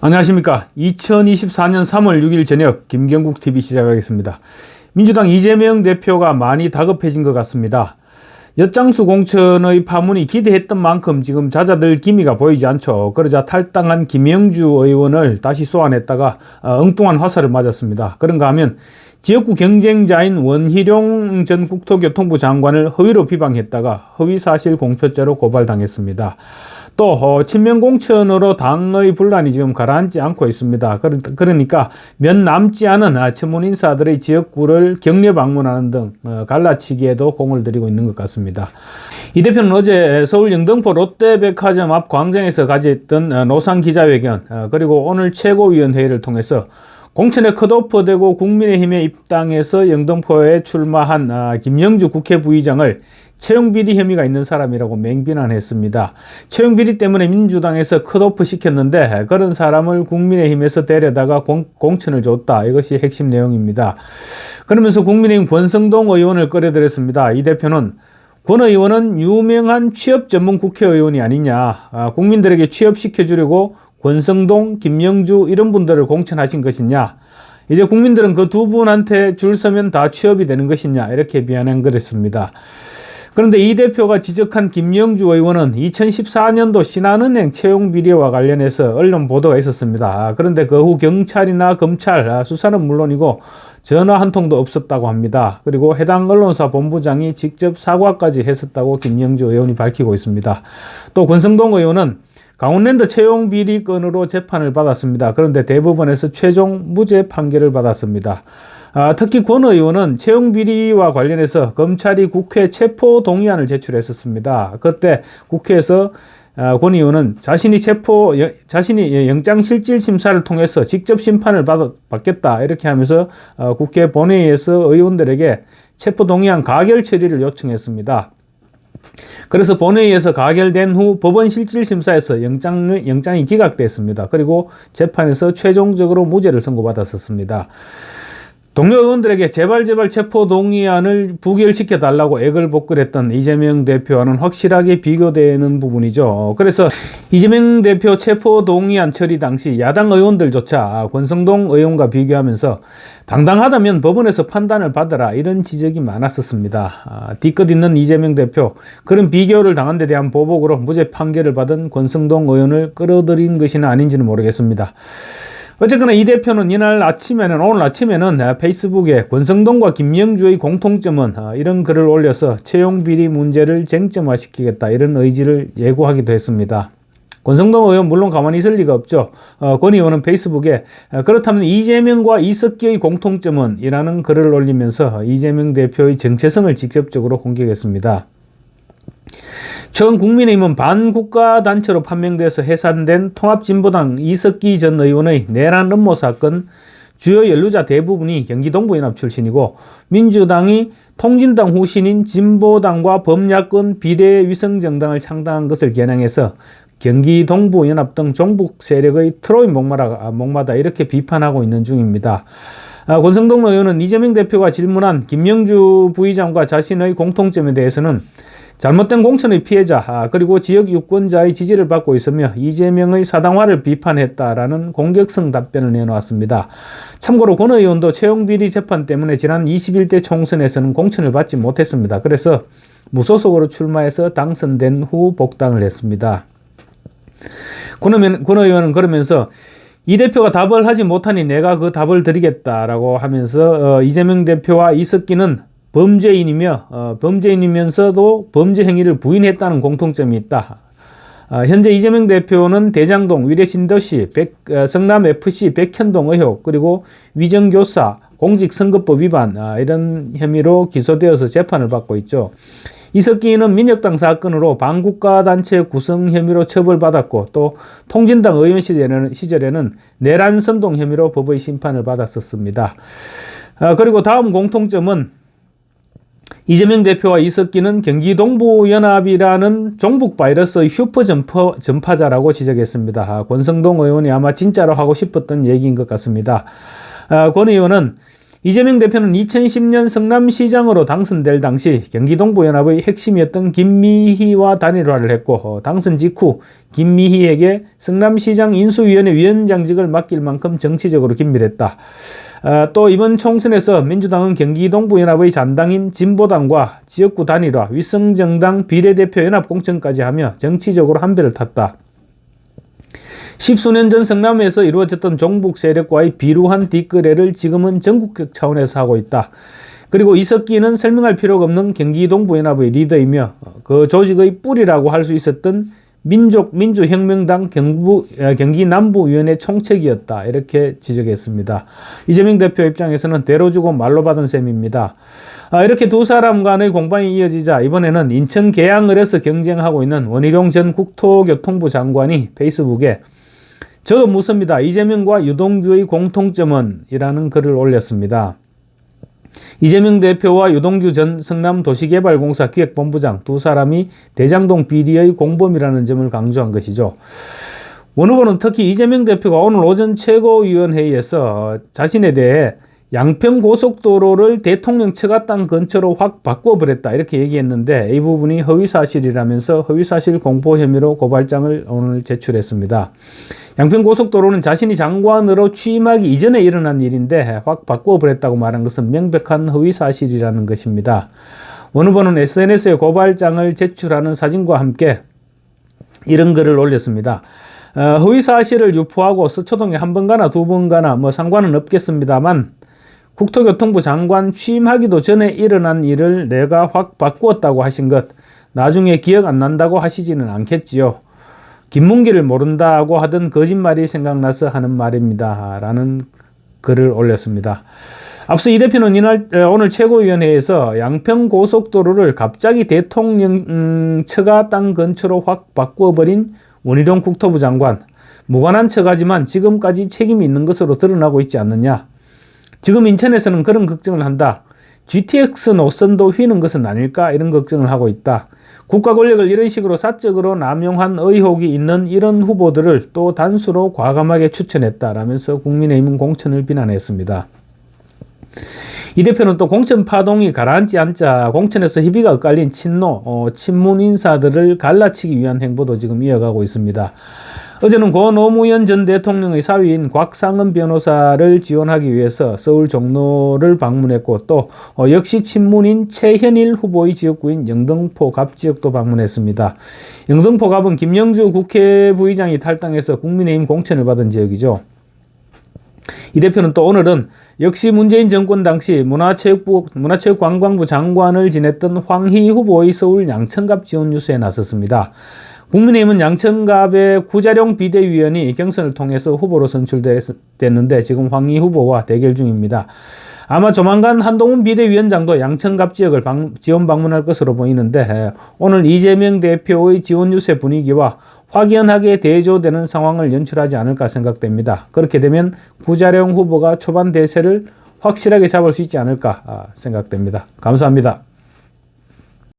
안녕하십니까. 2024년 3월 6일 저녁 김경국TV 시작하겠습니다. 민주당 이재명 대표가 많이 다급해진 것 같습니다. 엿장수 공천의 파문이 기대했던 만큼 지금 잦아들 기미가 보이지 않죠. 그러자 탈당한 김영주 의원을 다시 소환했다가 엉뚱한 화살을 맞았습니다. 그런가 하면 지역구 경쟁자인 원희룡 전 국토교통부 장관을 허위로 비방했다가 허위사실 공표죄로 고발당했습니다. 또 친명 공천으로 당의 분란이 지금 가라앉지 않고 있습니다. 그러니까 몇 남지 않은 친문 인사들의 지역구를 격려 방문하는 등 갈라치기에도 공을 들이고 있는 것 같습니다. 이 대표는 어제 서울 영등포 롯데백화점 앞 광장에서 가졌던 노상 기자회견 그리고 오늘 최고위원회의를 통해서 공천에 컷오프되고 국민의힘에 입당해서 영등포에 출마한 김영주 국회 부의장을 채용비리 혐의가 있는 사람이라고 맹비난했습니다. 채용비리 때문에 민주당에서 컷오프 시켰는데 그런 사람을 국민의힘에서 데려다가 공천을 줬다. 이것이 핵심 내용입니다. 그러면서 국민의힘 권성동 의원을 끌어들였습니다. 이 대표는 권 의원은 유명한 취업 전문 국회의원이 아니냐. 국민들에게 취업시켜주려고 권성동, 김영주 이런 분들을 공천하신 것이냐. 이제 국민들은 그 두 분한테 줄 서면 다 취업이 되는 것이냐. 이렇게 비아냥거렸습니다. 그런데 이 대표가 지적한 김영주 의원은 2014년도 신한은행 채용 비리와 관련해서 언론 보도가 있었습니다. 그런데 그 후 경찰이나 검찰 수사는 물론이고 전화 한 통도 없었다고 합니다. 그리고 해당 언론사 본부장이 직접 사과까지 했었다고 김영주 의원이 밝히고 있습니다. 또 권성동 의원은 강원랜드 채용 비리 건으로 재판을 받았습니다. 그런데 대법원에서 최종 무죄 판결을 받았습니다. 특히 권 의원은 채용 비리와 관련해서 검찰이 국회 체포 동의안을 제출했었습니다. 그때 국회에서 권 의원은 자신이 영장 실질 심사를 통해서 직접 심판을 받겠다 이렇게 하면서 국회 본회의에서 의원들에게 체포 동의안 가결 처리를 요청했습니다. 그래서 본회의에서 가결된 후 법원 실질심사에서 영장이 기각됐습니다. 그리고 재판에서 최종적으로 무죄를 선고받았었습니다. 동료 의원들에게 제발 체포 동의안을 부결시켜달라고 애걸복걸했던 이재명 대표와는 확실하게 비교되는 부분이죠. 그래서 이재명 대표 체포 동의안 처리 당시 야당 의원들조차 권성동 의원과 비교하면서 당당하다면 법원에서 판단을 받아라 이런 지적이 많았었습니다. 뒤끝 있는 이재명 대표, 그런 비교를 당한 데 대한 보복으로 무죄 판결을 받은 권성동 의원을 끌어들인 것이나 아닌지는 모르겠습니다. 어쨌거나 이 대표는 오늘 아침에는 페이스북에 권성동과 김영주의 공통점은 이런 글을 올려서 채용 비리 문제를 쟁점화시키겠다 이런 의지를 예고하기도 했습니다. 권성동 의원 물론 가만히 있을 리가 없죠. 권 의원은 페이스북에 그렇다면 이재명과 이석기의 공통점은 이라는 글을 올리면서 이재명 대표의 정체성을 직접적으로 공격했습니다. 최근 국민의힘은 반국가단체로 판명돼서 해산된 통합진보당 이석기 전 의원의 내란 음모 사건 주요 연루자 대부분이 경기 동부연합 출신이고 민주당이 통진당 후신인 진보당과 범야권 비례위성정당을 창당한 것을 겨냥해서 경기 동부연합 등 종북 세력의 트로이 목마다 이렇게 비판하고 있는 중입니다. 권성동 의원은 이재명 대표가 질문한 김영주 부의장과 자신의 공통점에 대해서는 잘못된 공천의 피해자 그리고 지역 유권자의 지지를 받고 있으며 이재명의 사당화를 비판했다라는 공격성 답변을 내놓았습니다. 참고로 권 의원도 채용비리 재판 때문에 지난 21대 총선에서는 공천을 받지 못했습니다. 그래서 무소속으로 출마해서 당선된 후 복당을 했습니다. 권 의원은 그러면서 이 대표가 답을 하지 못하니 내가 그 답을 드리겠다라고 하면서 이재명 대표와 이석기는 범죄인이면서도 범죄 행위를 부인했다는 공통점이 있다. 현재 이재명 대표는 대장동, 위례신도시, 성남FC, 백현동 의혹, 그리고 위정교사, 공직선거법 위반 이런 혐의로 기소되어서 재판을 받고 있죠. 이석기는 민혁당 사건으로 반국가단체 구성 혐의로 처벌받았고 또 통진당 의원 시절에는 내란 선동 혐의로 법의 심판을 받았었습니다. 그리고 다음 공통점은 이재명 대표와 이석기는 경기 동부연합이라는 종북 바이러스의 슈퍼 전파자라고 지적했습니다. 권성동 의원이 아마 진짜로 하고 싶었던 얘기인 것 같습니다. 권 의원은 이재명 대표는 2010년 성남시장으로 당선될 당시 경기동부연합의 핵심이었던 김미희와 단일화를 했고 당선 직후 김미희에게 성남시장 인수위원회 위원장직을 맡길 만큼 정치적으로 긴밀했다. 또 이번 총선에서 민주당은 경기동부연합의 잔당인 진보당과 지역구 단일화, 위성정당 비례대표 연합 공천까지 하며 정치적으로 한 배를 탔다. 십수년 전 성남에서 이루어졌던 종북 세력과의 비루한 뒷거래를 지금은 전국적 차원에서 하고 있다. 그리고 이석기는 설명할 필요가 없는 경기동부연합의 리더이며 그 조직의 뿌리라고 할 수 있었던 민주혁명당 경기남부위원회 총책이었다. 이렇게 지적했습니다. 이재명 대표 입장에서는 대로 주고 말로 받은 셈입니다. 이렇게 두 사람 간의 공방이 이어지자 이번에는 인천 계양을에서 경쟁하고 있는 원희룡 전 국토교통부 장관이 페이스북에 저도 묻습니다. 이재명과 유동규의 공통점은? 이라는 글을 올렸습니다. 이재명 대표와 유동규 전 성남도시개발공사 기획본부장 두 사람이 대장동 비리의 공범이라는 점을 강조한 것이죠. 원 후보는 특히 이재명 대표가 오늘 오전 최고위원회의에서 자신에 대해 양평고속도로를 대통령 처가땅 근처로 확 바꿔버렸다 이렇게 얘기했는데 이 부분이 허위사실이라면서 허위사실 공포 혐의로 고발장을 오늘 제출했습니다. 양평고속도로는 자신이 장관으로 취임하기 이전에 일어난 일인데 확 바꿔버렸다고 말한 것은 명백한 허위사실이라는 것입니다. 원 후보는 SNS에 고발장을 제출하는 사진과 함께 이런 글을 올렸습니다. 허위사실을 유포하고 서초동에 한 번 가나 두 번 가나 상관은 없겠습니다만 국토교통부 장관 취임하기도 전에 일어난 일을 내가 확 바꾸었다고 하신 것 나중에 기억 안 난다고 하시지는 않겠지요. 김문기를 모른다고 하던 거짓말이 생각나서 하는 말입니다. 라는 글을 올렸습니다. 앞서 이 대표는 오늘 최고위원회에서 양평고속도로를 갑자기 대통령 처가 땅 근처로 확 바꿔버린 원희룡 국토부 장관, 무관한 처가지만 지금까지 책임이 있는 것으로 드러나고 있지 않느냐. 지금 인천에서는 그런 걱정을 한다. GTX 노선도 휘는 것은 아닐까 이런 걱정을 하고 있다. 국가 권력을 이런 식으로 사적으로 남용한 의혹이 있는 이런 후보들을 또 단수로 과감하게 추천했다라면서 국민의힘 공천을 비난했습니다. 이 대표는 또 공천 파동이 가라앉지 않자 공천에서 희비가 엇갈린 친문 인사들을 갈라치기 위한 행보도 지금 이어가고 있습니다. 어제는 고 노무현 전 대통령의 사위인 곽상은 변호사를 지원하기 위해서 서울 종로를 방문했고 또 역시 친문인 최현일 후보의 지역구인 영등포 갑 지역도 방문했습니다. 영등포 갑은 김영주 국회부의장이 탈당해서 국민의힘 공천을 받은 지역이죠. 이 대표는 또 오늘은 역시 문재인 정권 당시 문화체육관광부 장관을 지냈던 황희 후보의 서울 양천갑 지원 유세에 나섰습니다. 국민의힘은 양천갑의 구자룡 비대위원이 경선을 통해서 후보로 선출됐는데 지금 황희 후보와 대결 중입니다. 아마 조만간 한동훈 비대위원장도 양천갑 지역을 지원 방문할 것으로 보이는데 오늘 이재명 대표의 지원 유세 분위기와 확연하게 대조되는 상황을 연출하지 않을까 생각됩니다. 그렇게 되면 구자룡 후보가 초반 대세를 확실하게 잡을 수 있지 않을까 생각됩니다. 감사합니다.